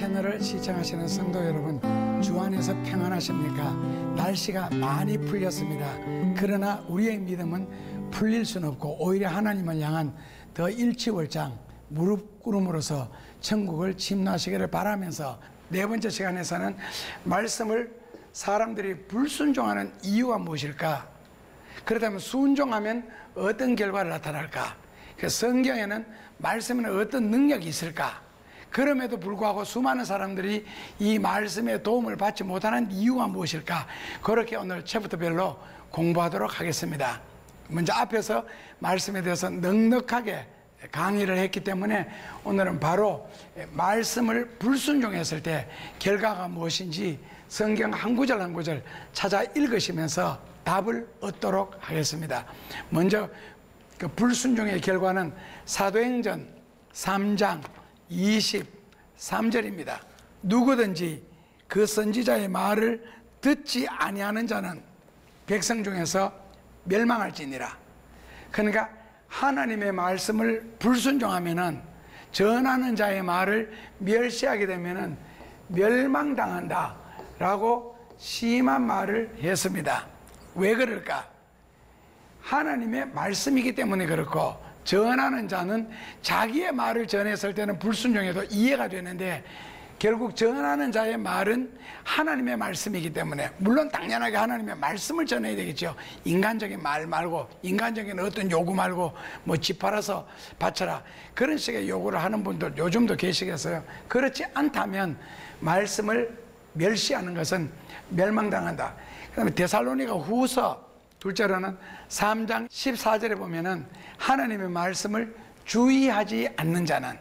채널을 시청하시는 성도 여러분, 주 안에서 평안하십니까? 날씨가 많이 풀렸습니다. 그러나 우리의 믿음은 풀릴 수는 없고 오히려 하나님을 향한 더 일취월장 무릎 꿇음으로써 천국을 침노하시기를 바라면서 네 번째 시간에서는 말씀을 사람들이 불순종하는 이유가 무엇일까? 그렇다면 순종하면 어떤 결과를 나타날까? 성경에는 말씀에는 어떤 능력이 있을까? 그럼에도 불구하고 수많은 사람들이 이 말씀의 도움을 받지 못하는 이유가 무엇일까? 그렇게 오늘 챕터별로 공부하도록 하겠습니다. 먼저 앞에서 말씀에 대해서 넉넉하게 강의를 했기 때문에 오늘은 바로 말씀을 불순종했을 때 결과가 무엇인지 성경 한 구절 한 구절 찾아 읽으시면서 답을 얻도록 하겠습니다. 먼저 그 불순종의 결과는 사도행전 3장 23절입니다. 누구든지 그 선지자의 말을 듣지 아니하는 자는 백성 중에서 멸망할지니라. 그러니까 하나님의 말씀을 불순종하면은, 전하는 자의 말을 멸시하게 되면은 멸망당한다 라고 심한 말을 했습니다. 왜 그럴까? 하나님의 말씀이기 때문에 그렇고, 전하는 자는 자기의 말을 전했을 때는 불순종해도 이해가 되는데 결국 전하는 자의 말은 하나님의 말씀이기 때문에, 물론 당연하게 하나님의 말씀을 전해야 되겠죠. 인간적인 말 말고, 인간적인 어떤 요구 말고 뭐 집 팔아서 바쳐라 그런 식의 요구를 하는 분들 요즘도 계시겠어요. 그렇지 않다면 말씀을 멸시하는 것은 멸망당한다. 그 다음에 데살로니가 후서 둘째로는 3장 14절에 보면은 하나님의 말씀을 주의하지 않는 자는,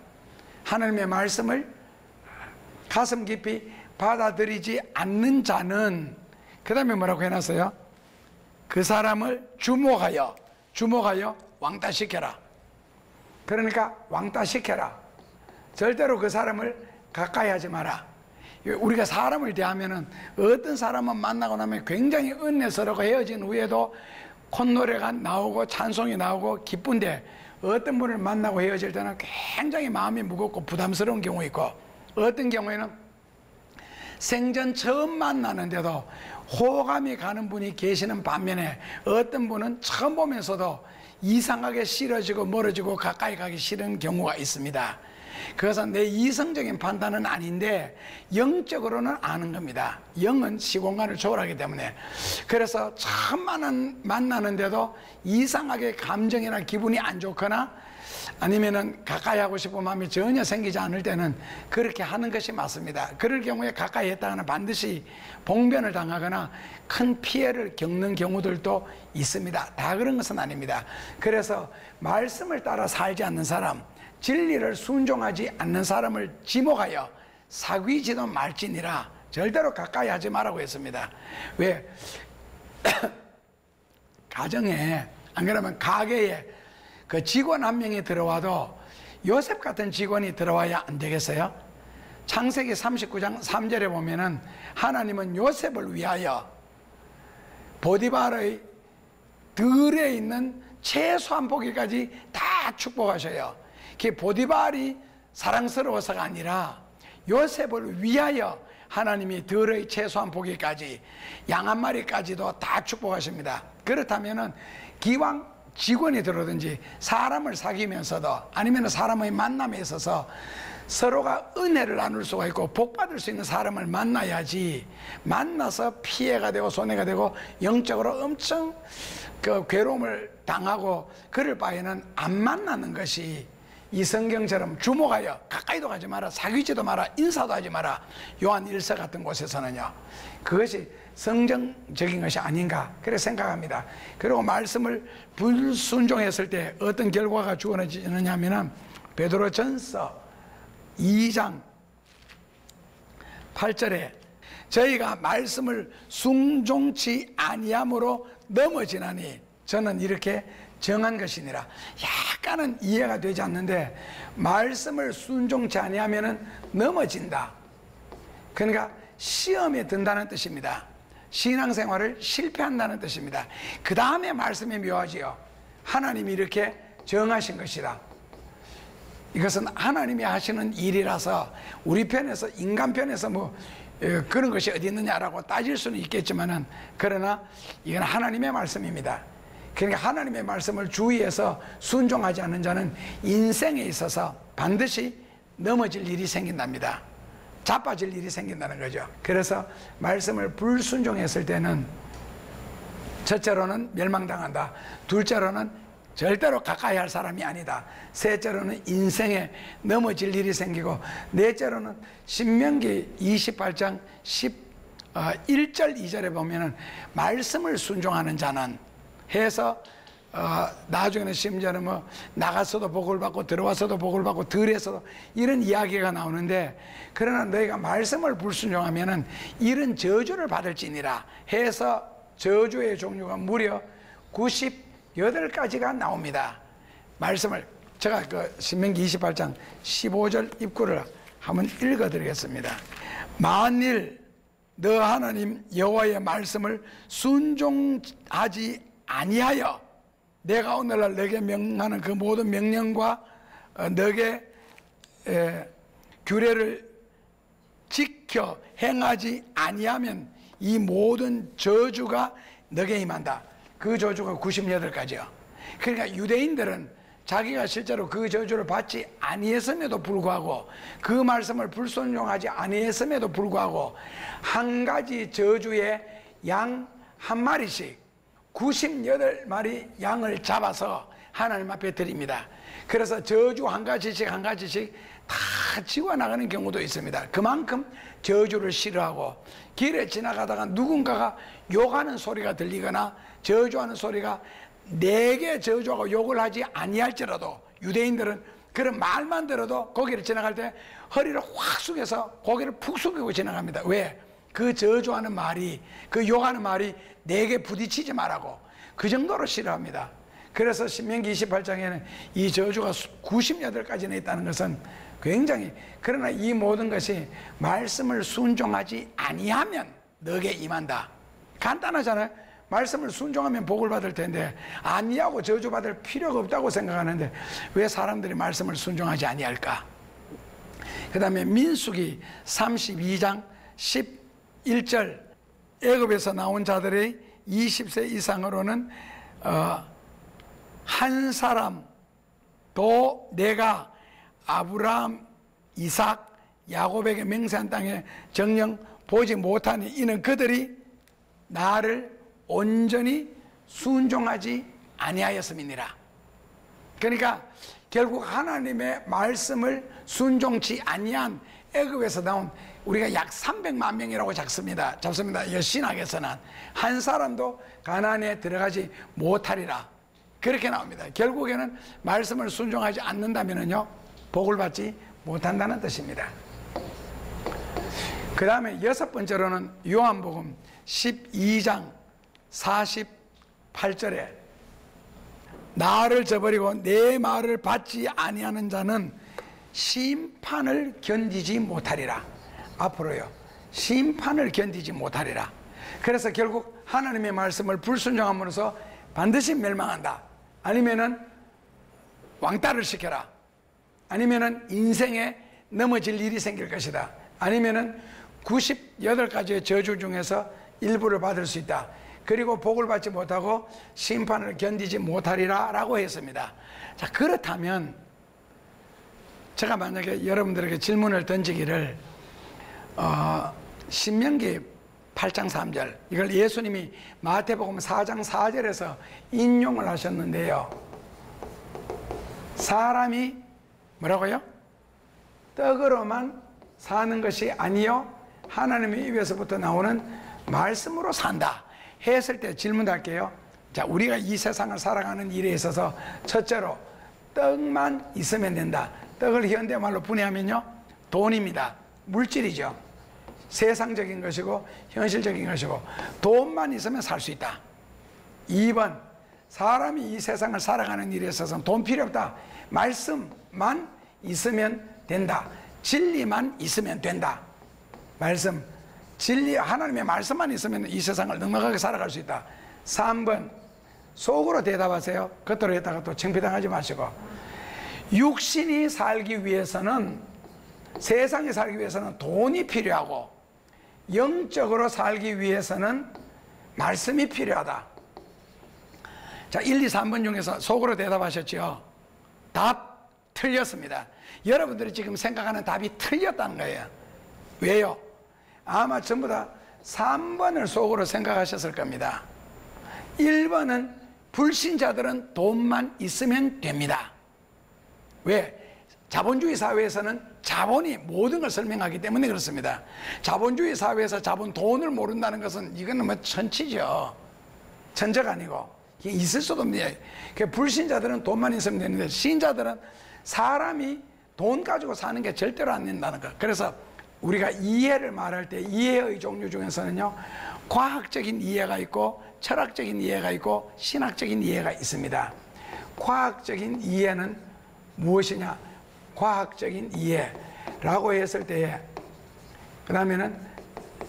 하나님의 말씀을 가슴 깊이 받아들이지 않는 자는, 그 다음에 뭐라고 해놨어요? 그 사람을 주목하여 왕따시켜라. 그러니까 왕따시켜라. 절대로 그 사람을 가까이 하지 마라. 우리가 사람을 대하면은 어떤 사람은 만나고 나면 굉장히 은혜스럽고 헤어진 후에도 콧노래가 나오고 찬송이 나오고 기쁜데, 어떤 분을 만나고 헤어질 때는 굉장히 마음이 무겁고 부담스러운 경우 있고, 어떤 경우에는 생전 처음 만나는데도 호감이 가는 분이 계시는 반면에 어떤 분은 처음 보면서도 이상하게 싫어지고 멀어지고 가까이 가기 싫은 경우가 있습니다. 그것은 내 이성적인 판단은 아닌데 영적으로는 아는 겁니다. 영은 시공간을 초월하기 때문에. 그래서 처음 만나는데도 이상하게 감정이나 기분이 안 좋거나 아니면은 가까이 하고 싶은 마음이 전혀 생기지 않을 때는 그렇게 하는 것이 맞습니다. 그럴 경우에 가까이 했다가는 반드시 봉변을 당하거나 큰 피해를 겪는 경우들도 있습니다. 다 그런 것은 아닙니다. 그래서 말씀을 따라 살지 않는 사람, 진리를 순종하지 않는 사람을 지목하여 사귀지도 말지니라. 절대로 가까이 하지 말라고 했습니다. 왜? 가정에, 안 그러면 가게에 그 직원 한 명이 들어와도 요셉 같은 직원이 들어와야 안 되겠어요? 창세기 39장 3절에 보면은 하나님은 요셉을 위하여 보디발의 들에 있는 채소 한 포기까지 다 축복하셔요. 그 보디발이 사랑스러워서가 아니라 요셉을 위하여 하나님이 들의 채소 한 포기까지, 양 한 마리까지도 다 축복하십니다. 그렇다면은 기왕 직원이 들어오든지 사람을 사귀면서도, 아니면 사람의 만남에 있어서 서로가 은혜를 나눌 수가 있고 복 받을 수 있는 사람을 만나야지, 만나서 피해가 되고 손해가 되고 영적으로 엄청 그 괴로움을 당하고 그럴 바에는 안 만나는 것이, 이 성경처럼 주목하여 가까이도 가지 마라, 사귀지도 마라, 인사도 하지 마라, 요한 1서 같은 곳에서는요, 그것이 성경적인 것이 아닌가 그렇게 생각합니다. 그리고 말씀을 불순종했을 때 어떤 결과가 주어지느냐 하면 베드로전서 2장 8절에 저희가 말씀을 순종치 아니함으로 넘어지나니 저는 이렇게 정한 것이니라. 약간은 이해가 되지 않는데, 말씀을 순종치 아니하면은 넘어진다. 그러니까 시험에 든다는 뜻입니다. 신앙생활을 실패한다는 뜻입니다. 그 다음에 말씀이 묘하지요. 하나님이 이렇게 정하신 것이라. 이것은 하나님이 하시는 일이라서 우리 편에서, 인간 편에서 뭐 그런 것이 어디 있느냐라고 따질 수는 있겠지만은, 그러나 이건 하나님의 말씀입니다. 그러니까 하나님의 말씀을 주의해서 순종하지 않는 자는 인생에 있어서 반드시 넘어질 일이 생긴답니다. 자빠질 일이 생긴다는 거죠. 그래서 말씀을 불순종했을 때는 첫째로는 멸망당한다. 둘째로는 절대로 가까이 할 사람이 아니다. 셋째로는 인생에 넘어질 일이 생기고, 넷째로는 신명기 28장 11절 2절에 보면은 말씀을 순종하는 자는 해서 나중에는 심지어는 뭐 나가서도 복을 받고 들어와서도 복을 받고 들에서도 이런 이야기가 나오는데, 그러나 너희가 말씀을 불순종하면은 이런 저주를 받을지니라 해서 저주의 종류가 무려 98가지가 나옵니다. 말씀을 제가 그 신명기 28장 15절 입구를 한번 읽어 드리겠습니다. 만일 너 하나님 여호와의 말씀을 순종하지 아니하여 내가 오늘날 너에게 명하는 그 모든 명령과 너에게 규례를 지켜 행하지 아니하면 이 모든 저주가 너에게 임한다. 그 저주가 98가지요. 그러니까 유대인들은 자기가 실제로 그 저주를 받지 아니했음에도 불구하고, 그 말씀을 불순종하지 아니했음에도 불구하고 한 가지 저주에 양 한 마리씩 98마리 양을 잡아서 하나님 앞에 드립니다. 그래서 저주 한 가지씩 한 가지씩 다 지워나가는 경우도 있습니다. 그만큼 저주를 싫어하고, 길에 지나가다가 누군가가 욕하는 소리가 들리거나 저주하는 소리가, 내게 저주하고 욕을 하지 아니할지라도 유대인들은 그런 말만 들어도 거기를 지나갈 때 허리를 확 숙여서 고개를 푹 숙이고 지나갑니다. 왜? 그 저주하는 말이, 그 욕하는 말이 내게 부딪히지 말라고, 그 정도로 싫어합니다. 그래서 신명기 28장에는 이 저주가 98가지나 있다는 것은 굉장히, 그러나 이 모든 것이 말씀을 순종하지 아니하면 너에게 임한다. 간단하잖아요. 말씀을 순종하면 복을 받을 텐데 아니하고 저주받을 필요가 없다고 생각하는데 왜 사람들이 말씀을 순종하지 아니할까? 그 다음에 민수기 32장 11절, 애굽에서 나온 자들의 20세 이상으로는 한 사람도 내가 아브라함, 이삭, 야곱에게 맹세한 땅에 정령 보지 못하니 이는 그들이 나를 온전히 순종하지 아니하였음이니라. 그러니까 결국 하나님의 말씀을 순종치 아니한 애굽에서 나온, 우리가 약 300만 명이라고 잡습니다. 이 신학에서는 한 사람도 가나안에 들어가지 못하리라, 그렇게 나옵니다. 결국에는 말씀을 순종하지 않는다면요 복을 받지 못한다는 뜻입니다. 그 다음에 6번째로는 요한복음 12장 48절에 나를 저버리고 내 말을 받지 아니하는 자는 심판을 견디지 못하리라. 앞으로요, 심판을 견디지 못하리라. 그래서 결국 하나님의 말씀을 불순종함으로써 반드시 멸망한다. 아니면은 왕따를 시켜라. 아니면은 인생에 넘어질 일이 생길 것이다. 아니면은 98가지의 저주 중에서 일부를 받을 수 있다. 그리고 복을 받지 못하고 심판을 견디지 못하리라 라고 했습니다. 자, 그렇다면 제가 만약에 여러분들에게 질문을 던지기를, 신명기 8장 3절, 이걸 예수님이 마태복음 4장 4절에서 인용을 하셨는데요, 사람이 뭐라고요? 떡으로만 사는 것이 아니요 하나님의 입에서부터 나오는 말씀으로 산다 했을 때 질문할게요. 자, 우리가 이 세상을 살아가는 일에 있어서 첫째로 떡만 있으면 된다. 떡을 현대말로 분해하면요 돈입니다. 물질이죠. 세상적인 것이고 현실적인 것이고, 돈만 있으면 살 수 있다. 2번, 사람이 이 세상을 살아가는 일에 있어서는 돈 필요 없다. 말씀만 있으면 된다. 진리만 있으면 된다. 말씀, 진리, 하나님의 말씀만 있으면 이 세상을 넉넉하게 살아갈 수 있다. 3번, 속으로 대답하세요. 겉으로 했다가 또 창피당하지 마시고. 육신이 살기 위해서는, 세상에 살기 위해서는 돈이 필요하고, 영적으로 살기 위해서는 말씀이 필요하다. 자, 1, 2, 3번 중에서 속으로 대답하셨죠? 답 틀렸습니다. 여러분들이 지금 생각하는 답이 틀렸다는 거예요. 왜요? 아마 전부 다 3번을 속으로 생각하셨을 겁니다. 1번은 불신자들은 돈만 있으면 됩니다. 왜? 자본주의 사회에서는 자본이 모든 걸 설명하기 때문에 그렇습니다. 자본주의 사회에서 자본, 돈을 모른다는 것은 이거는 뭐 천치죠. 천재가 아니고 이게 있을 수도 없는. 불신자들은 돈만 있으면 되는데, 신자들은 사람이 돈 가지고 사는 게 절대로 안 된다는 거. 그래서 우리가 이해를 말할 때 이해의 종류 중에서는요, 과학적인 이해가 있고 철학적인 이해가 있고 신학적인 이해가 있습니다. 과학적인 이해는 무엇이냐? 과학적인 이해라고 했을 때에, 그 다음에는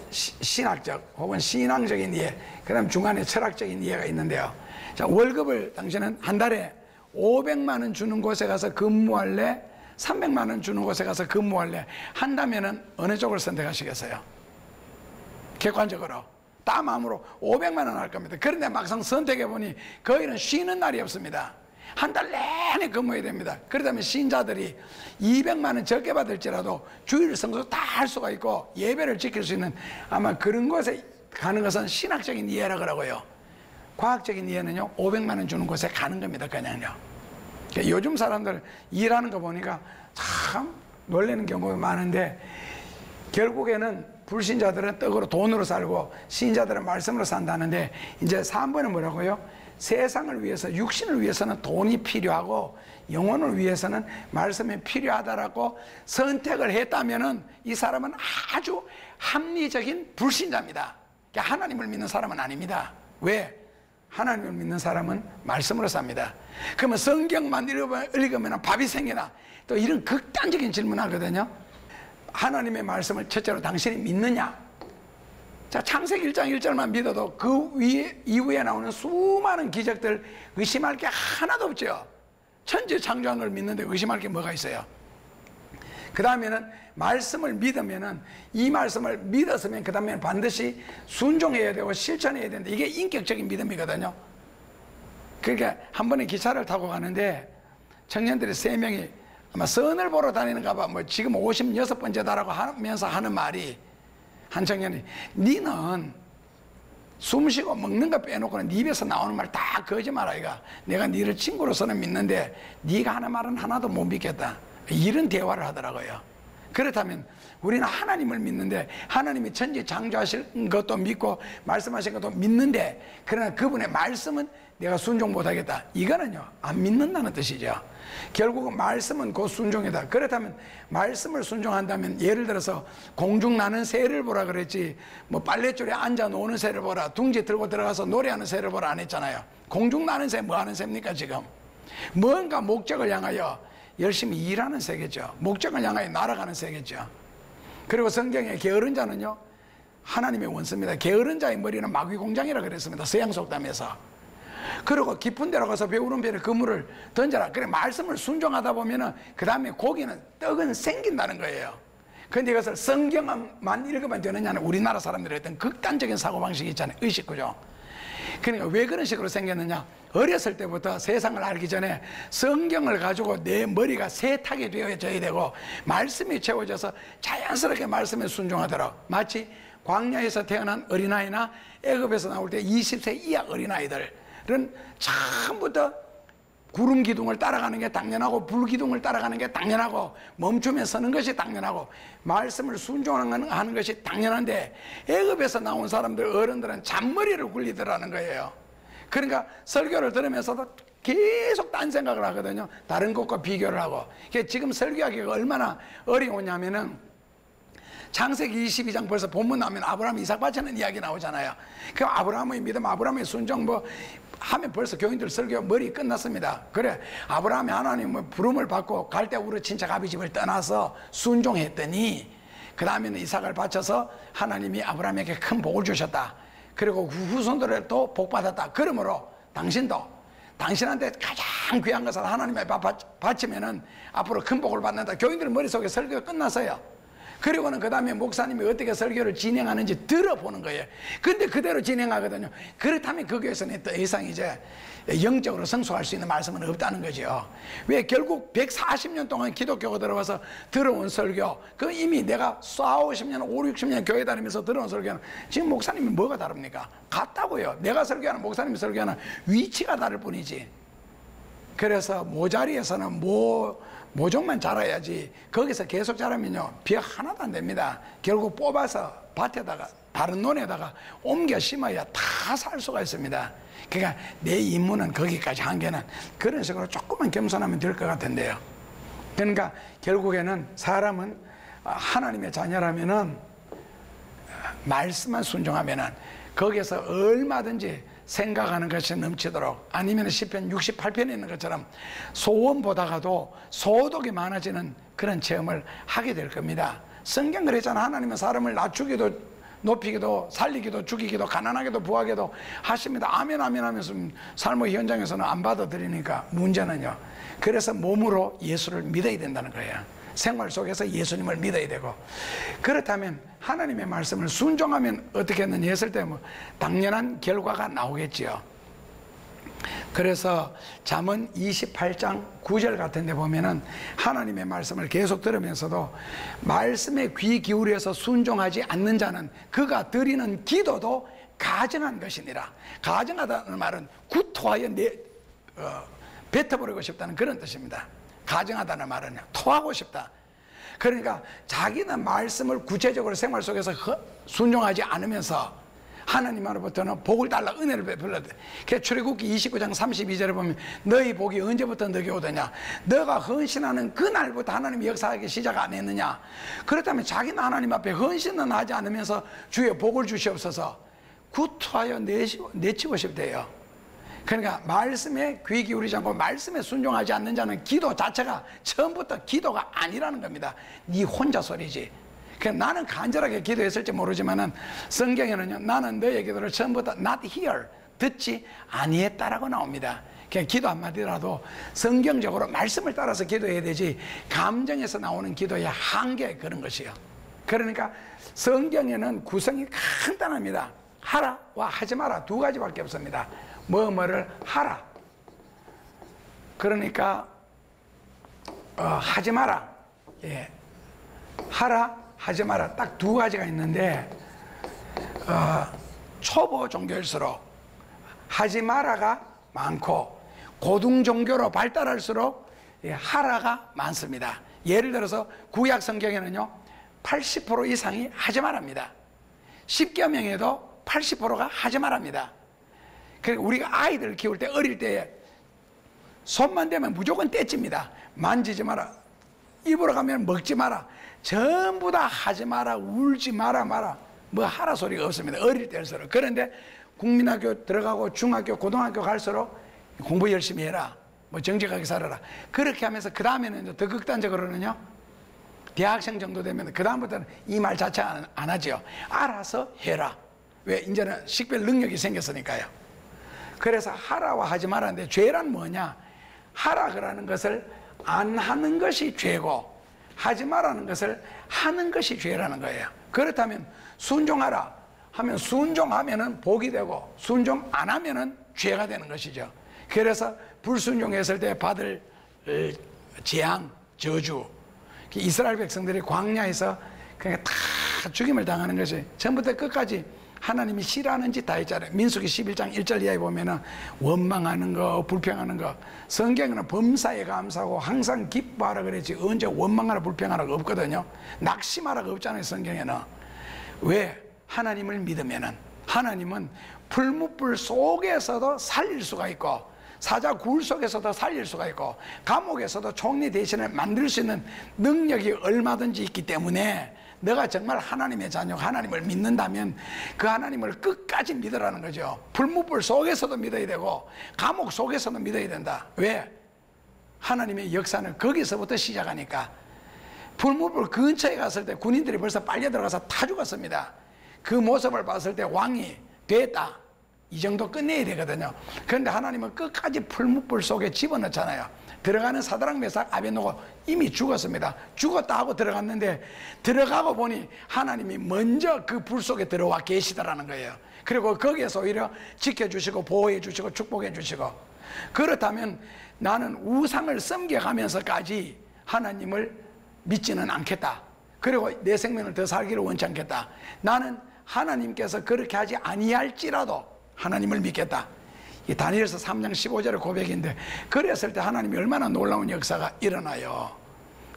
신학적 혹은 신앙적인 이해, 그 다음 중간에 철학적인 이해가 있는데요. 자, 월급을 당신은 한 달에 500만 원 주는 곳에 가서 근무할래? 300만 원 주는 곳에 가서 근무할래? 한다면은 어느 쪽을 선택하시겠어요? 객관적으로 다 마음으로 500만 원 할 겁니다. 그런데 막상 선택해보니 거기는 쉬는 날이 없습니다. 한 달 내내 근무해야 됩니다. 그렇다면 신자들이 200만 원 적게 받을지라도 주일 성수 다 할 수가 있고 예배를 지킬 수 있는, 아마 그런 곳에 가는 것은 신학적인 이해라 그러고요. 과학적인 이해는요, 500만 원 주는 곳에 가는 겁니다. 그냥요. 요즘 사람들 일하는 거 보니까 참 놀라는 경우가 많은데, 결국에는 불신자들은 떡으로, 돈으로 살고 신자들은 말씀으로 산다는데, 이제 3번은 뭐라고요? 세상을 위해서, 육신을 위해서는 돈이 필요하고 영혼을 위해서는 말씀이 필요하다라고 선택을 했다면은 이 사람은 아주 합리적인 불신자입니다. 하나님을 믿는 사람은 아닙니다. 왜? 하나님을 믿는 사람은 말씀으로 삽니다. 그러면 성경만 읽으면 밥이 생기나? 또 이런 극단적인 질문하거든요. 하나님의 말씀을 첫째로 당신이 믿느냐? 자, 창세기 1장 1절만 믿어도 그 이후에 나오는 수많은 기적들 의심할 게 하나도 없죠. 천지 창조한 걸 믿는데 의심할 게 뭐가 있어요? 그 다음에는 말씀을 믿으면은, 이 말씀을 믿었으면 그 다음에는 반드시 순종해야 되고 실천해야 되는데, 이게 인격적인 믿음이거든요. 그러니까 한 번에 기차를 타고 가는데 청년들이 3명이 아마 선을 보러 다니는가 봐. 뭐 지금 56번째다라고 하면서 하는 말이, 한 청년이, 니는 숨쉬고 먹는 거 빼놓고는 네 입에서 나오는 말 다 거짓말 아이가. 내가 니를 친구로서는 믿는데 네가 하는 말은 하나도 못 믿겠다. 이런 대화를 하더라고요. 그렇다면 우리는 하나님을 믿는데, 하나님이 천지 창조하신 것도 믿고 말씀하신 것도 믿는데, 그러나 그분의 말씀은 내가 순종 못하겠다, 이거는요 안 믿는다는 뜻이죠. 결국은 말씀은 곧 순종이다. 그렇다면 말씀을 순종한다면, 예를 들어서 공중 나는 새를 보라 그랬지, 뭐 빨랫줄에 앉아 노는 새를 보라, 둥지 들고 들어가서 노래하는 새를 보라 안 했잖아요. 공중 나는 새 뭐 하는 새입니까? 지금 뭔가 목적을 향하여 열심히 일하는 새겠죠. 목적을 향하여 날아가는 새겠죠. 그리고 성경에 게으른 자는요 하나님의 원수입니다. 게으른 자의 머리는 마귀 공장이라 그랬습니다. 서양 속담에서. 그리고 깊은 데로 가서 배우는 배에 그물을 던져라. 그래, 말씀을 순종하다 보면은 그 다음에 고기는, 떡은 생긴다는 거예요. 그런데 이것을 성경만 읽으면 되느냐는 우리나라 사람들의 어떤 극단적인 사고방식이 있잖아요. 의식구조. 그러니까 왜 그런 식으로 생겼느냐? 어렸을 때부터 세상을 알기 전에 성경을 가지고 내 머리가 세탁이 되어져야 되고 말씀이 채워져서 자연스럽게 말씀에 순종하도록, 마치 광야에서 태어난 어린아이나 애굽에서 나올 때 20세 이하 어린아이들은 처음부터 구름 기둥을 따라가는 게 당연하고 불 기둥을 따라가는 게 당연하고 멈추면 서는 것이 당연하고 말씀을 순종하는 것이 당연한데, 애굽에서 나온 사람들, 어른들은 잔머리를 굴리더라는 거예요. 그러니까 설교를 들으면서도 계속 딴 생각을 하거든요. 다른 것과 비교를 하고. 지금 설교하기가 얼마나 어려우냐면은, 창세기 22장 벌써 본문 나오면 아브라함, 이삭 바치는 이야기 나오잖아요. 그럼 아브라함의 믿음, 아브라함의 순종 뭐 하면 벌써 교인들 설교 머리 끝났습니다. 그래, 아브라함이 하나님의 부름을 받고 갈대우르 친척 아비집을 떠나서 순종했더니, 그 다음에는 이삭을 바쳐서 하나님이 아브라함에게 큰 복을 주셨다. 그리고 후손들을 또 복 받았다. 그러므로 당신도 당신한테 가장 귀한 것을 하나님의 바치면은 앞으로 큰 복을 받는다. 교인들 머릿속에 설교가 끝났어요. 그리고는 그 다음에 목사님이 어떻게 설교를 진행하는지 들어보는 거예요. 근데 그대로 진행하거든요. 그렇다면 그 교회에서는 더 이상 이제 영적으로 성숙할 수 있는 말씀은 없다는 거죠. 왜? 결국 140년 동안 기독교가 들어와서 들어온 설교, 그 이미 내가 40, 50년, 50, 60년 교회 다니면서 들어온 설교는 지금 목사님이 뭐가 다릅니까? 같다고요. 내가 설교하는 목사님이 설교하는 위치가 다를 뿐이지. 그래서 모자리에서는 모종만 자라야지, 거기서 계속 자라면요 비가 하나도 안 됩니다. 결국 뽑아서 밭에다가 다른 논에다가 옮겨 심어야 다 살 수가 있습니다. 그러니까 내 임무는 거기까지 한계는 그런 식으로 조금만 겸손하면 될 것 같은데요. 그러니까 결국에는 사람은 하나님의 자녀라면은 말씀만 순종하면은 거기에서 얼마든지 생각하는 것이 넘치도록, 아니면 시편 68편에 있는 것처럼 소원보다가도 소득이 많아지는 그런 체험을 하게 될 겁니다. 성경 그랬잖아. 하나님은 사람을 낮추기도 높이기도 살리기도 죽이기도 가난하게도 부하게도 하십니다. 아멘 아멘 하면서 삶의 현장에서는 안 받아들이니까 문제는요, 그래서 몸으로 예수를 믿어야 된다는 거예요. 생활 속에서 예수님을 믿어야 되고, 그렇다면 하나님의 말씀을 순종하면 어떻게 했느냐 했을 때 당연한 결과가 나오겠지요. 그래서 잠언 28장 9절 같은 데 보면은 하나님의 말씀을 계속 들으면서도 말씀에 귀 기울여서 순종하지 않는 자는 그가 드리는 기도도 가증한 것이니라. 가증하다는 말은 구토하여 뱉어버리고 싶다는 그런 뜻입니다. 가증하다는 말은 토하고 싶다. 그러니까 자기는 말씀을 구체적으로 생활 속에서 순종하지 않으면서 하나님으로부터는 복을 달라 은혜를 베풀어야 돼. 그래서 출애굽기 29장 32절에 보면 너희 복이 언제부터 너에게 오더냐, 너가 헌신하는 그날부터 하나님이 역사하기 시작 안 했느냐. 그렇다면 자기는 하나님 앞에 헌신은 하지 않으면서 주의 복을 주시옵소서 구토하여 내치고 싶대요. 그러니까 말씀에 귀 기울이지 않고 말씀에 순종하지 않는 자는 기도 자체가 처음부터 기도가 아니라는 겁니다. 네 혼자 소리지. 나는 간절하게 기도했을지 모르지만은 성경에는요, 나는 너의 기도를 처음부터 not hear, 듣지 아니했다라고 나옵니다. 그냥 기도 한마디라도 성경적으로 말씀을 따라서 기도해야 되지, 감정에서 나오는 기도의 한계, 그런 것이요. 그러니까 성경에는 구성이 간단합니다. 하라와 하지 마라 두 가지밖에 없습니다. 뭐를 하라, 그러니까 하지 마라, 예, 하라 하지 마라, 딱 두 가지가 있는데 초보 종교일수록 하지 마라가 많고 고등 종교로 발달할수록 하라가 많습니다. 예를 들어서 구약 성경에는요 80% 이상이 하지 말합니다. 10계명에도 80%가 하지 말합니다. 그러니까 우리가 아이들 키울 때, 어릴 때 손만 대면 무조건 떼집니다. 만지지 마라, 입으로 가면 먹지 마라, 전부 다 하지 마라, 울지 마라, 뭐 하라 소리가 없습니다. 어릴 때일수록. 그런데 국민학교 들어가고 중학교, 고등학교 갈수록 공부 열심히 해라, 뭐 정직하게 살아라, 그렇게 하면서 그 다음에는 더 극단적으로는요, 대학생 정도 되면 그 다음부터는 이 말 자체 안 하죠. 알아서 해라. 왜? 이제는 식별 능력이 생겼으니까요. 그래서 하라와 하지 말라는데, 죄란 뭐냐? 하라 그라는 것을 안 하는 것이 죄고 하지 말라는 것을 하는 것이 죄라는 거예요. 그렇다면 순종하라 하면 순종하면은 복이 되고 순종 안 하면은 죄가 되는 것이죠. 그래서 불순종했을 때 받을 재앙, 저주, 이스라엘 백성들이 광야에서 그냥 다 죽임을 당하는 것이 처음부터 끝까지 하나님이 싫어하는 짓 다 했잖아요. 민수기 11장 1절 이하에 보면은 원망하는 거, 불평하는 거, 성경에는 범사에 감사하고 항상 기뻐하라 그랬지 언제 원망하라 불평하라가 없거든요. 낙심하라가 없잖아요, 성경에는. 왜? 하나님을 믿으면은 하나님은 풀무불 속에서도 살릴 수가 있고 사자 굴 속에서도 살릴 수가 있고 감옥에서도 총리 대신을 만들 수 있는 능력이 얼마든지 있기 때문에 너가 정말 하나님의 자녀, 하나님을 믿는다면 그 하나님을 끝까지 믿으라는 거죠. 풀무불 속에서도 믿어야 되고 감옥 속에서도 믿어야 된다. 왜? 하나님의 역사는 거기서부터 시작하니까. 풀무불 근처에 갔을 때 군인들이 벌써 빨려 들어가서 다 죽었습니다. 그 모습을 봤을 때 왕이 됐다, 이 정도 끝내야 되거든요. 그런데 하나님은 끝까지 풀무불 속에 집어넣잖아요. 들어가는 사드락 메삭 아벳노고 이미 죽었습니다. 죽었다 하고 들어갔는데 들어가고 보니 하나님이 먼저 그 불 속에 들어와 계시더라는 거예요. 그리고 거기에서 오히려 지켜주시고 보호해주시고 축복해주시고, 그렇다면 나는 우상을 섬겨가면서까지 하나님을 믿지는 않겠다. 그리고 내 생명을 더 살기를 원치 않겠다. 나는 하나님께서 그렇게 하지 아니할지라도 하나님을 믿겠다. 이 다니엘서 3장 15절의 고백인데, 그랬을 때 하나님이 얼마나 놀라운 역사가 일어나요.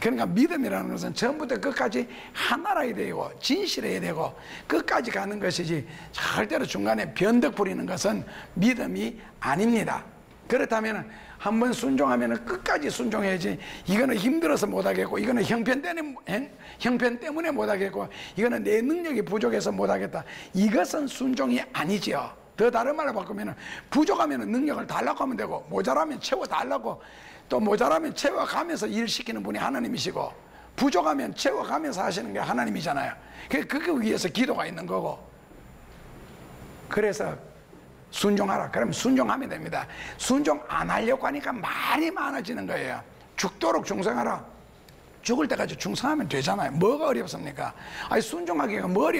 그러니까 믿음이라는 것은 처음부터 끝까지 하나라야 되고 진실해야 되고 끝까지 가는 것이지, 절대로 중간에 변덕 부리는 것은 믿음이 아닙니다. 그렇다면 한번 순종하면 끝까지 순종해야지, 이거는 힘들어서 못하겠고, 이거는 형편 때문에 못하겠고, 이거는 내 능력이 부족해서 못하겠다, 이것은 순종이 아니지요. 더 다른 말로 바꾸면 부족하면 능력을 달라고 하면 되고, 모자라면 채워달라고, 또 모자라면 채워가면서 일 시키는 분이 하나님이시고, 부족하면 채워가면서 하시는 게 하나님이잖아요. 그 위해서 기도가 있는 거고. 그래서 순종하라. 그러면 순종하면 됩니다. 순종 안 하려고 하니까 말이 많아지는 거예요. 죽도록 충성하라. 죽을 때까지 충성하면 되잖아요. 뭐가 어렵습니까? 아니, 순종하기가 뭐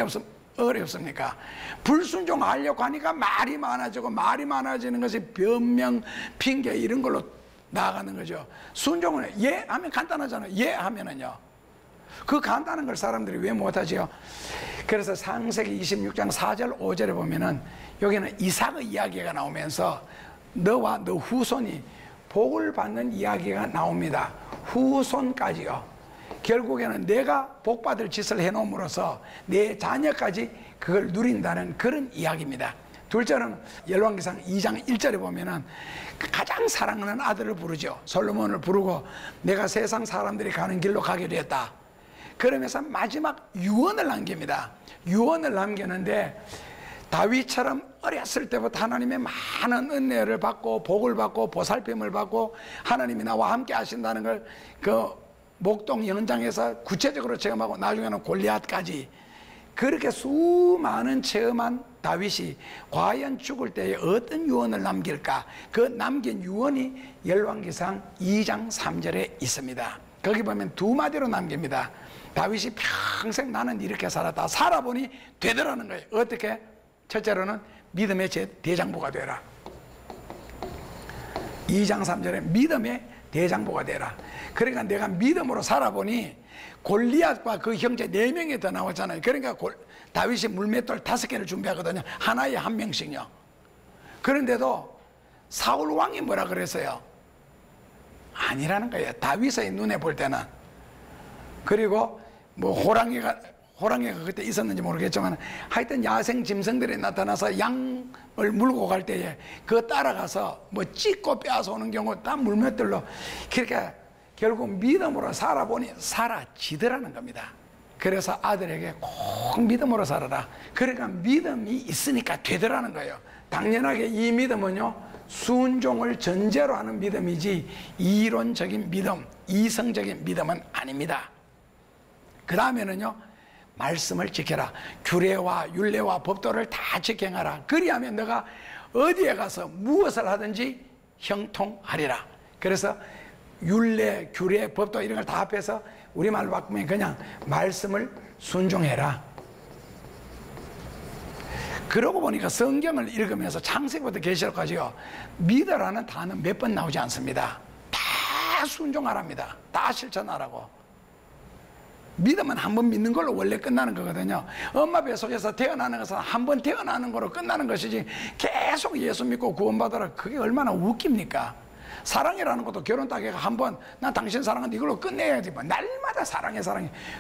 어렵습니까? 불순종하려고 하니까 말이 많아지고, 말이 많아지는 것이 변명, 핑계 이런 걸로 나아가는 거죠. 순종을 예 하면 간단하잖아요. 예 하면은요. 그 간단한 걸 사람들이 왜 못하지요? 그래서 창세기 26장 4절 5절에 보면은 여기는 이삭의 이야기가 나오면서 너와 너 후손이 복을 받는 이야기가 나옵니다. 후손까지요. 결국에는 내가 복받을 짓을 해놓음으로써 내 자녀까지 그걸 누린다는 그런 이야기입니다. 둘째는 열왕기상 2장 1절에 보면은 가장 사랑하는 아들을 부르죠. 솔로몬을 부르고 내가 세상 사람들이 가는 길로 가게 되었다. 그러면서 마지막 유언을 남깁니다. 유언을 남기는데, 다윗처럼 어렸을 때부터 하나님의 많은 은혜를 받고 복을 받고 보살핌을 받고 하나님이 나와 함께 하신다는 걸 그 목동 연장에서 구체적으로 체험하고, 나중에는 골리앗까지 그렇게 수많은 체험한 다윗이 과연 죽을 때에 어떤 유언을 남길까? 그 남긴 유언이 열왕기상 2장 3절에 있습니다. 거기 보면 두 마디로 남깁니다. 다윗이 평생 나는 이렇게 살았다. 살아보니 되더라는 거예요. 어떻게? 첫째로는 믿음의 대장부가 되라. 2장 3절에 믿음의 대장부가 되라. 그러니까 내가 믿음으로 살아보니 골리앗과 그 형제 4명이 더 나왔잖아요. 그러니까 다윗이 물맷돌 5개를 준비하거든요. 하나에 한 명씩요. 그런데도 사울 왕이 뭐라 그랬어요? 아니라는 거예요. 다윗의 눈에 볼 때는. 그리고 뭐 호랑이가 그때 있었는지 모르겠지만, 하여튼 야생 짐승들이 나타나서 양을 물고 갈 때에 그 따라가서 뭐 찢고 빼앗아 오는 경우 다 물맷돌로, 그러니까 결국 믿음으로 살아보니 사라지더라는 겁니다. 그래서 아들에게 꼭 믿음으로 살아라. 그러니까 믿음이 있으니까 되더라는 거예요. 당연하게 이 믿음은요, 순종을 전제로 하는 믿음이지 이론적인 믿음, 이성적인 믿음은 아닙니다. 그 다음에는요, 말씀을 지켜라. 규례와 율례와 법도를 다 지켜라. 그리하면 너가 어디에 가서 무엇을 하든지 형통하리라. 그래서 율례, 규례, 법도 이런 걸 다 합해서 우리말로 바꾸면 그냥 말씀을 순종해라. 그러고 보니까 성경을 읽으면서 창세기부터 계시록까지요, 믿으라는 단어 몇 번 나오지 않습니다. 다 순종하랍니다. 다 실천하라고. 믿음은 한 번 믿는 걸로 원래 끝나는 거거든요. 엄마 뱃속에서 태어나는 것은 한 번 태어나는 거로 끝나는 것이지, 계속 예수 믿고 구원받아라, 그게 얼마나 웃깁니까? 사랑이라는 것도 결혼 따개가 한 번 난 당신 사랑한다 이걸로 끝내야지, 뭐 날마다 사랑해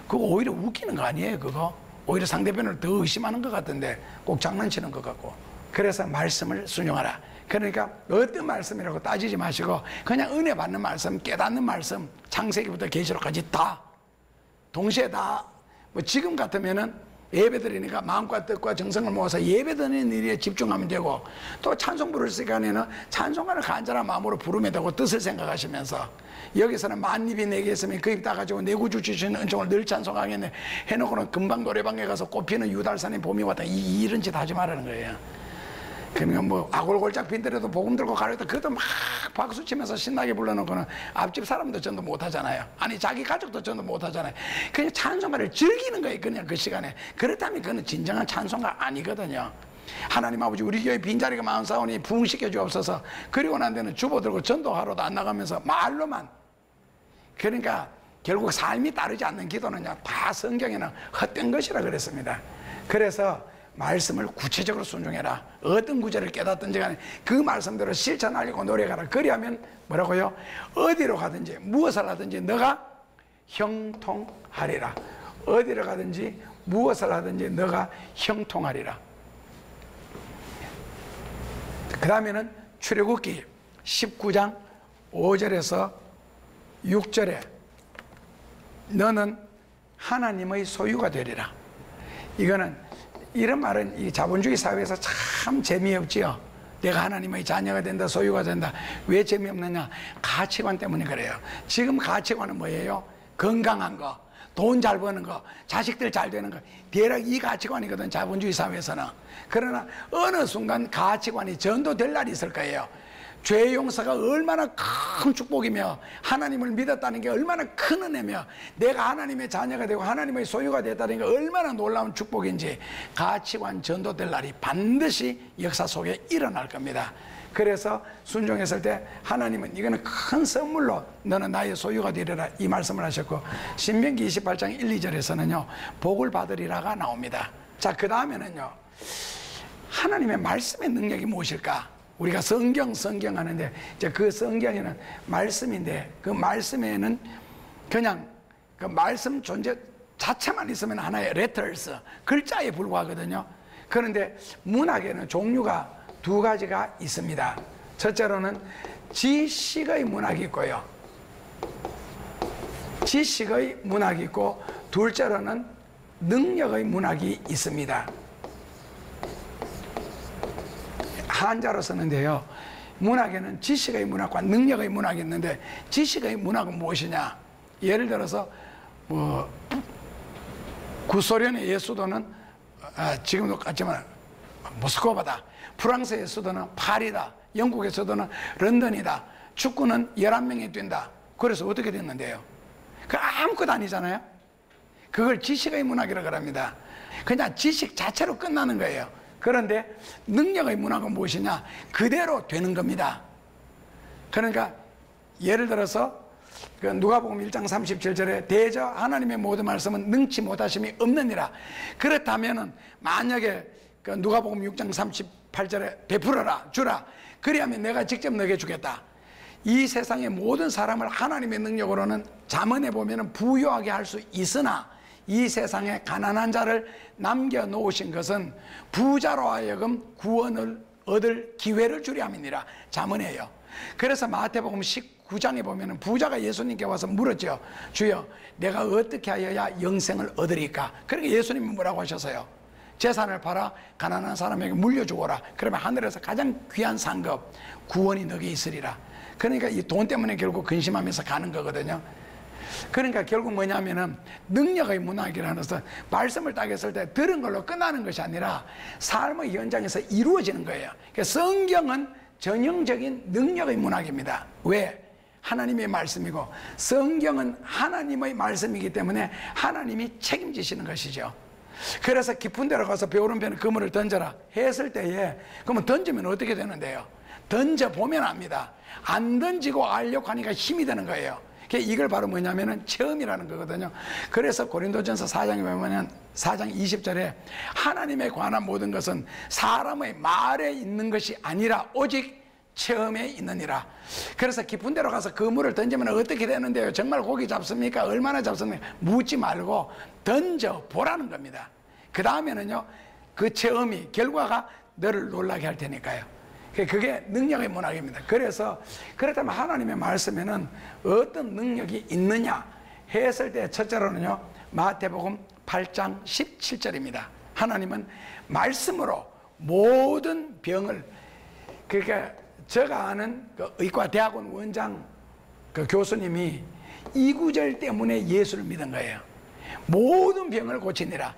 그거 오히려 웃기는 거 아니에요? 그거 오히려 상대편을 더 의심하는 것 같은데 꼭 장난치는 것 같고. 그래서 말씀을 순종하라. 그러니까 어떤 말씀이라고 따지지 마시고 그냥 은혜 받는 말씀, 깨닫는 말씀, 창세기부터 계시록까지 다 동시에 다, 뭐 지금 같으면은 예배드리니까 마음과 뜻과 정성을 모아서 예배드리는 일에 집중하면 되고, 또 찬송 부를 시간에는 찬송가를 간절한 마음으로 부르면 되고, 뜻을 생각하시면서, 여기서는 만입이 내게 있으면 그 입 다 가지고 내 구주 주시는 은총을 늘 찬송하겠네 해놓고는 금방 노래방에 가서 꽃피는 유달산의 봄이 왔다, 이런 짓 하지 말라는 거예요. 그러니까 뭐 아골골짝 빈들에도 복음 들고 가려다 그것도 막 박수 치면서 신나게 불러놓고는 앞집 사람도 전도 못하잖아요. 아니 자기 가족도 전도 못하잖아요. 그냥 찬송가를 즐기는 거예요. 그냥 그 시간에. 그렇다면 그건 진정한 찬송가 아니거든요. 하나님 아버지 우리 교회 빈자리가 많사오니 부흥시켜 주옵소서. 그리고 난 데는 주보 들고 전도하러도 안 나가면서 말로만. 그러니까 결국 삶이 따르지 않는 기도는요 다 성경에는 헛된 것이라 그랬습니다. 그래서 말씀을 구체적으로 순종해라. 어떤 구절을 깨닫든지 간에 그 말씀대로 실천하려고 노력하라. 그리하면 뭐라고요? 어디로 가든지 무엇을 하든지 너가 형통하리라. 어디로 가든지 무엇을 하든지 너가 형통하리라. 그 다음에는 출애굽기 19장 5절에서 6절에 너는 하나님의 소유가 되리라. 이거는 이런 말은 이 자본주의 사회에서 참 재미없지요. 내가 하나님의 자녀가 된다, 소유가 된다. 왜 재미없느냐? 가치관 때문에 그래요. 지금 가치관은 뭐예요? 건강한 거, 돈 잘 버는 거, 자식들 잘 되는 거. 대략 이 가치관이거든, 자본주의 사회에서는. 그러나 어느 순간 가치관이 전도될 날이 있을 거예요. 죄 용서가 얼마나 큰 축복이며 하나님을 믿었다는 게 얼마나 큰 은혜며 내가 하나님의 자녀가 되고 하나님의 소유가 됐다는 게 얼마나 놀라운 축복인지 가치관 전도될 날이 반드시 역사 속에 일어날 겁니다. 그래서 순종했을 때 하나님은 이거는 큰 선물로 너는 나의 소유가 되리라 이 말씀을 하셨고 신명기 28장 1, 2절에서는요 복을 받으리라가 나옵니다. 자, 그 다음에는요 하나님의 말씀의 능력이 무엇일까? 우리가 성경 하는데 이제 그 성경에는 말씀인데 그 말씀에는 그냥 그 말씀 존재 자체만 있으면 하나의 letters, 글자에 불과하거든요. 그런데 문학에는 종류가 두 가지가 있습니다. 첫째로는 지식의 문학이 있고요. 지식의 문학이 있고 둘째로는 능력의 문학이 있습니다. 한자로 쓰는데요. 문학에는 지식의 문학과 능력의 문학이 있는데 지식의 문학은 무엇이냐? 예를 들어서 뭐 구소련의 예수도는 지금도 같지만 모스크바다, 프랑스의 수도는 파리다, 영국의 수도는 런던이다, 축구는 11명이 뛴다. 그래서 어떻게 됐는데요? 그 아무것도 아니잖아요. 그걸 지식의 문학이라고 합니다. 그냥 지식 자체로 끝나는 거예요. 그런데 능력의 문학은 무엇이냐? 그대로 되는 겁니다. 그러니까 예를 들어서 그 누가복음 1장 37절에 대저 하나님의 모든 말씀은 능치 못하심이 없느니라. 그렇다면은 만약에 그 누가복음 6장 38절에 베풀어라 주라. 그리하면 내가 직접 너에게 주겠다. 이 세상의 모든 사람을 하나님의 능력으로는 잠언에 보면은 부유하게 할 수 있으나 이 세상에 가난한 자를 남겨놓으신 것은 부자로 하여금 구원을 얻을 기회를 주려 함이니라. 잠언이에요. 그래서 마태복음 19장에 보면 부자가 예수님께 와서 물었죠. 주여 내가 어떻게 하여야 영생을 얻으리까? 그러니까 예수님이 뭐라고 하셨어요? 재산을 팔아 가난한 사람에게 물려주거라. 그러면 하늘에서 가장 귀한 상급 구원이 너게 있으리라. 그러니까 이 돈 때문에 결국 근심하면서 가는 거거든요. 그러니까 결국 뭐냐면은 능력의 문학이라는 것은 말씀을 딱 했을 때 들은 걸로 끝나는 것이 아니라 삶의 현장에서 이루어지는 거예요. 그러니까 성경은 전형적인 능력의 문학입니다. 왜? 하나님의 말씀이고 성경은 하나님의 말씀이기 때문에 하나님이 책임지시는 것이죠. 그래서 깊은 데로 가서 배오른편에 그물을 던져라 했을 때에 그러면 던지면 어떻게 되는데요? 던져보면 압니다. 안 던지고 알려고 하니까 힘이 되는 거예요. 이걸 바로 뭐냐면은 체험이라는 거거든요. 그래서 고린도전서 4장에 보면 4장 20절에 하나님에 관한 모든 것은 사람의 말에 있는 것이 아니라 오직 체험에 있느니라. 그래서 깊은 데로 가서 그물을 던지면 어떻게 되는데요? 정말 고기 잡습니까? 얼마나 잡습니까? 묻지 말고 던져보라는 겁니다. 그 다음에는요 그 체험이 결과가 너를 놀라게 할 테니까요. 그게 능력의 문학입니다. 그래서 그렇다면 하나님의 말씀에는 어떤 능력이 있느냐 했을 때 첫째로는요 마태복음 8장 17절입니다. 하나님은 말씀으로 모든 병을, 그러니까 제가 아는 그 의과대학원 원장 그 교수님이 이 구절 때문에 예수를 믿은 거예요. 모든 병을 고치니라.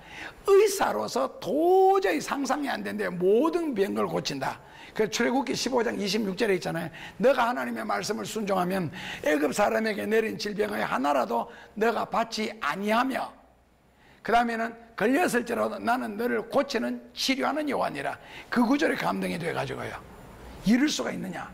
의사로서 도저히 상상이 안 되는데 모든 병을 고친다. 그 출애굽기 15장 26절에 있잖아요. 너가 하나님의 말씀을 순종하면 애굽 사람에게 내린 질병의 하나라도 너가 받지 아니하며, 그 다음에는 걸렸을지라도 나는 너를 고치는 치료하는 여호와니라. 그 구절에 감동이 돼가지고요. 이럴 수가 있느냐.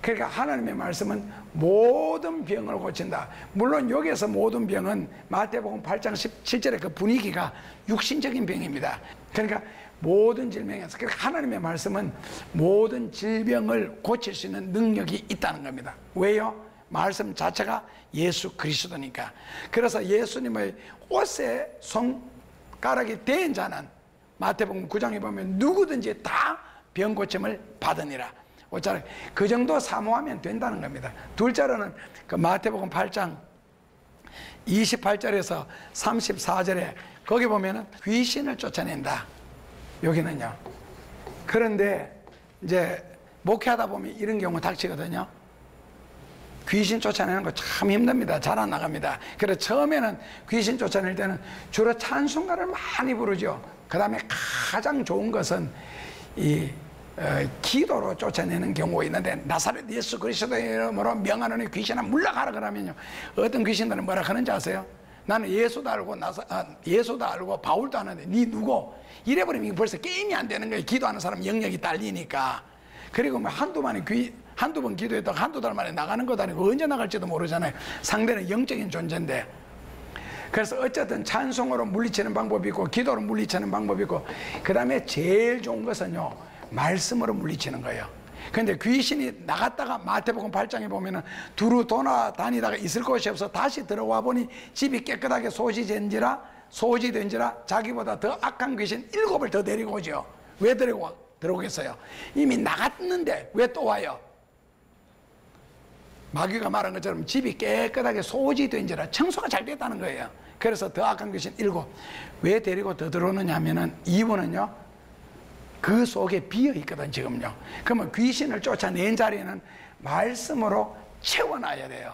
그러니까 하나님의 말씀은 모든 병을 고친다. 물론 여기에서 모든 병은 마태복음 8장 17절의 그 분위기가 육신적인 병입니다. 그러니까 모든 질병에서, 그러니까 하나님의 말씀은 모든 질병을 고칠 수 있는 능력이 있다는 겁니다. 왜요? 말씀 자체가 예수 그리스도니까. 그래서 예수님의 옷에 손가락이 댄 자는 마태복음 9장에 보면 누구든지 다 병 고침을 받으니라. 옷자락 그 정도 사모하면 된다는 겁니다. 둘째로는 그 마태복음 8장 28절에서 34절에 거기 보면은 귀신을 쫓아낸다. 여기는요. 그런데 이제 목회하다 보면 이런 경우 닥치거든요. 귀신 쫓아내는 거 참 힘듭니다. 잘 안 나갑니다. 그래서 처음에는 귀신 쫓아낼 때는 주로 찬송가를 많이 부르죠. 그 다음에 가장 좋은 것은 기도로 쫓아내는 경우가 있는데, 나사렛 예수 그리스도의 이름으로 명하노니 귀신아 물러가라 그러면요, 어떤 귀신들은 뭐라 하는지 아세요? 나는 예수도 알고 예수도 알고 바울도 아는데 니 누구? 이래버리면 이게 벌써 게임이 안 되는 거예요. 기도하는 사람 영역이 딸리니까. 그리고 뭐 한두 번 기도했다가 한두 달 만에 나가는 것도 아니고 언제 나갈지도 모르잖아요. 상대는 영적인 존재인데. 그래서 어쨌든 찬송으로 물리치는 방법이 있고 기도로 물리치는 방법이 있고, 그 다음에 제일 좋은 것은요, 말씀으로 물리치는 거예요. 그런데 귀신이 나갔다가 마태복음 8장에 보면은 두루 돌아다니다가 있을 곳이 없어 다시 들어와 보니 집이 깨끗하게 소지된지라 자기보다 더 악한 귀신 7을 더 데리고 오죠. 왜 들어오겠어요? 이미 나갔는데 왜 또 와요? 마귀가 말한 것처럼 집이 깨끗하게 소지된지라 청소가 잘 됐다는 거예요. 그래서 더 악한 귀신 7. 왜 데리고 더 들어오느냐 하면은 이유는요, 그 속에 비어 있거든 지금요. 그러면 귀신을 쫓아낸 자리에는 말씀으로 채워놔야 돼요.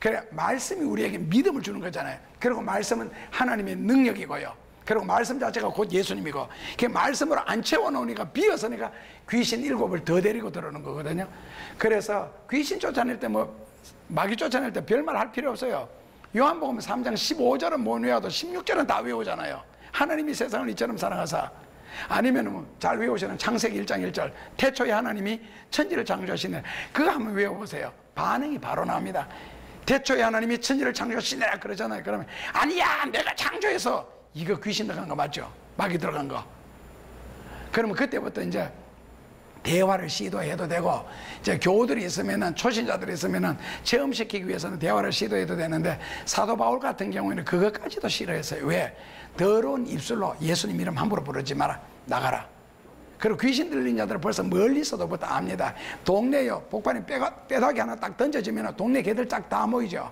그래, 말씀이 우리에게 믿음을 주는 거잖아요. 그리고 말씀은 하나님의 능력이고요. 그리고 말씀 자체가 곧 예수님이고, 그 말씀으로 안 채워놓으니까 비어서니까 귀신 7을 더 데리고 들어오는 거거든요. 그래서 귀신 쫓아낼 때 마귀 쫓아낼 때 별말 할 필요 없어요. 요한복음 3장 15절은 못 외워도 16절은 다 외우잖아요. 하나님이 세상을 이처럼 사랑하사, 아니면 잘 외우시는 창세기 1장 1절 태초에 하나님이 천지를 창조하시네, 그거 한번 외워보세요. 반응이 바로 나옵니다. 태초에 하나님이 천지를 창조하시네 그러잖아요. 그러면 아니야 내가 창조해서, 이거 귀신 들어간 거 맞죠? 마귀 들어간 거. 그러면 그때부터 이제 대화를 시도해도 되고, 이제 교우들이 있으면은, 초신자들이 있으면은 체험시키기 위해서는 대화를 시도해도 되는데, 사도 바울 같은 경우에는 그것까지도 싫어했어요. 왜? 더러운 입술로 예수님 이름 함부로 부르지 마라, 나가라. 그리고 귀신 들린 자들은 벌써 멀리서도부터 압니다. 동네요, 복판에 뼈다귀 하나 딱 던져지면 동네 개들 딱 다 모이죠.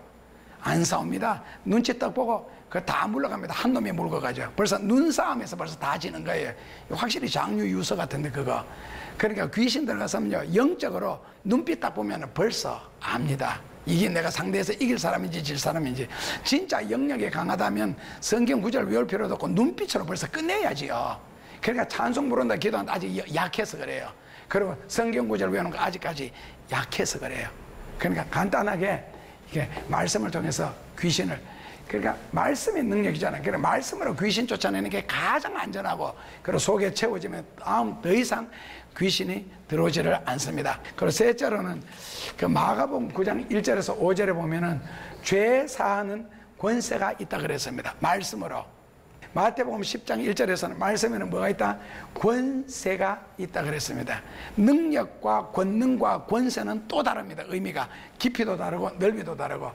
안 싸웁니다. 눈치 딱 보고 그 다 물러갑니다. 한 놈이 물고 가죠. 벌써 눈싸움에서 벌써 다 지는 거예요. 확실히 장유 유서 같은데 그거. 그러니까 귀신 들어가서면요, 영적으로 눈빛 딱 보면 벌써 압니다. 이게 내가 상대에서 이길 사람인지 질 사람인지. 진짜 영역이 강하다면 성경 구절 외울 필요도 없고 눈빛으로 벌써 끝내야지요. 그러니까 찬송 부른다 기도한다 아직 약해서 그래요. 그리고 성경 구절 외우는 거 아직까지 약해서 그래요. 그러니까 간단하게 이게 말씀을 통해서 귀신을, 그러니까 말씀의 능력이잖아요. 그러니까 말씀으로 귀신 쫓아내는 게 가장 안전하고, 그리고 속에 채워지면 다음 더 이상 귀신이 들어오지를 않습니다. 그리고 셋째로는 그 마가복음 9장 1절에서 5절에 보면은 죄 사하는 권세가 있다 그랬습니다. 말씀으로. 마태복음 10장 1절에서는 말씀에는 뭐가 있다? 권세가 있다 그랬습니다. 능력과 권능과 권세는 또 다릅니다. 의미가 깊이도 다르고 넓이도 다르고.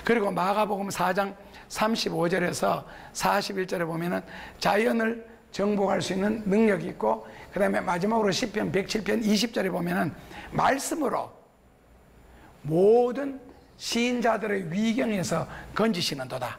그리고 마가복음 4장 35절에서 41절에 보면은 자연을 정복할 수 있는 능력이 있고, 그 다음에 마지막으로 시편 107편 20절에 보면은 말씀으로 모든 시인자들의 위경에서 건지시는도다.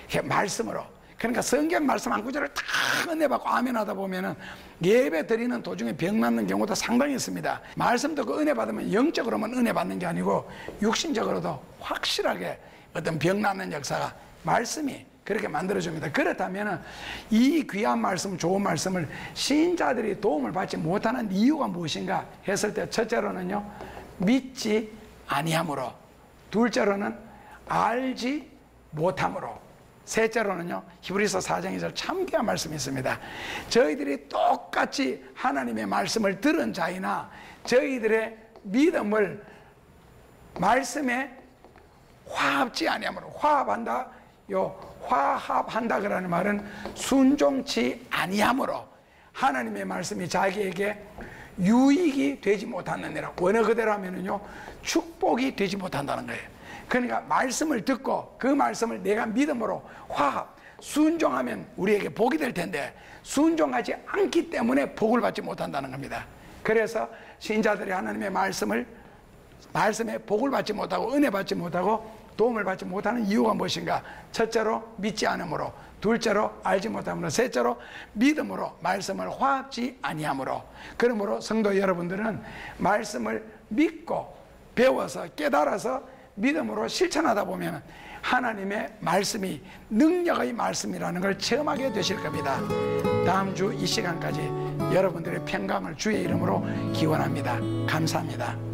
이게 말씀으로. 그러니까 성경 말씀 한 구절을 다 은혜 받고 아멘 하다 보면은 예배 드리는 도중에 병 낫는 경우도 상당히 있습니다. 말씀 듣고 은혜 받으면 영적으로만 은혜 받는 게 아니고 육신적으로도 확실하게 어떤 병 낫는 역사가 말씀이 그렇게 만들어줍니다. 그렇다면 이 귀한 말씀, 좋은 말씀을 신자들이 도움을 받지 못하는 이유가 무엇인가 했을 때, 첫째로는요, 믿지 아니함으로, 둘째로는 알지 못함으로, 셋째로는요, 히브리서 4장 2절 참 귀한 말씀이 있습니다. 저희들이 똑같이 하나님의 말씀을 들은 자이나 저희들의 믿음을 말씀에 화합지 아니함으로, 화합한다, 화합한다 그라는 말은 순종치 아니함으로 하나님의 말씀이 자기에게 유익이 되지 못하느니라. 원어 그대로 하면은요, 축복이 되지 못한다는 거예요. 그러니까 말씀을 듣고 그 말씀을 내가 믿음으로 화합, 순종하면 우리에게 복이 될 텐데 순종하지 않기 때문에 복을 받지 못한다는 겁니다. 그래서 신자들이 하나님의 말씀에 복을 받지 못하고 은혜 받지 못하고 도움을 받지 못하는 이유가 무엇인가? 첫째로 믿지 않음으로, 둘째로 알지 못함으로, 셋째로 믿음으로 말씀을 화합지 아니함으로. 그러므로 성도 여러분들은 말씀을 믿고 배워서 깨달아서 믿음으로 실천하다 보면 하나님의 말씀이 능력의 말씀이라는 걸 체험하게 되실 겁니다. 다음 주 이 시간까지 여러분들의 평강을 주의 이름으로 기원합니다. 감사합니다.